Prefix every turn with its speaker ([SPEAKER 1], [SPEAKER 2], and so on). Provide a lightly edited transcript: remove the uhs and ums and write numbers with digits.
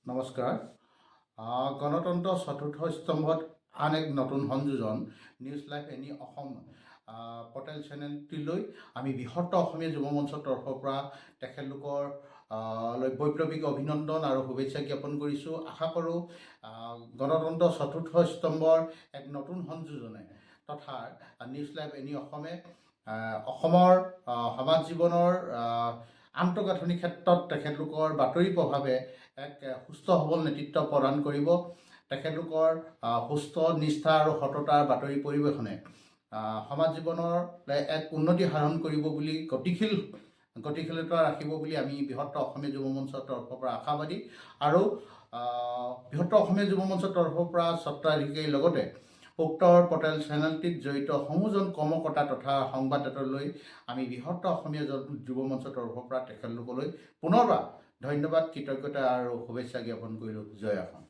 [SPEAKER 1] নমস্কাৰ। গণতন্ত্ৰ চতুৰ্থ স্তম্ভত আন এক নতুন সংযোজন নিউজ লাইভ এনি অসম পৰ্টেল চেনেলটিলৈ আমি বৃহত্তৰ অসমীয়া যুৱ মঞ্চৰ তৰফৰ পৰা তেখেতলোকৰ বৈপ্লৱিক অভিনন্দন আৰু শুভেচ্ছা জ্ঞাপন কৰিছোঁ। আশা কৰোঁ গণতন্ত্ৰ চতুৰ্থ স্তম্ভৰ এক নতুন সংযোজনে তথা নিউজ লাইভ এনি অসমে অসমৰ সমাজ জীৱনৰ আন্তঃগাঁথনিৰ ক্ষেত্ৰত তেখেতলোকৰ বাতৰি প্ৰভাৱে এক সুস্থ সবল নেতৃত্ব প্ৰদান কৰিব। তেখেতলোকৰ সুস্থ নিষ্ঠা আৰু সততাৰ বাতৰি পৰিৱেশনে সমাজ জীৱনৰ এক উন্নতি সাধন কৰিব বুলি গতিশীলতা ৰাখিব বুলি আমি বৃহত্তৰ অসমীয়া যুৱ মঞ্চৰ তৰফৰ পৰা আশাবাদী। আৰু বৃহত্তৰ অসমীয়া যুৱ মঞ্চৰ তৰফৰ পৰা স্বত্বাধিকাৰীৰ লগতে উক্ত পৰ্টেল চেনেলটিত জড়িত সংযোজন কৰ্মকৰ্তা তথা সংবাদদাতালৈ আমি বৃহত্তৰ অসমীয়া যুৱ মঞ্চৰ তৰফৰ পৰা তেখেতলোকলৈ পুনৰবাৰ ধন্যবাদ, কৃতজ্ঞতা আৰু শুভেচ্ছা জ্ঞাপন কৰিলোঁ। জয় অসম।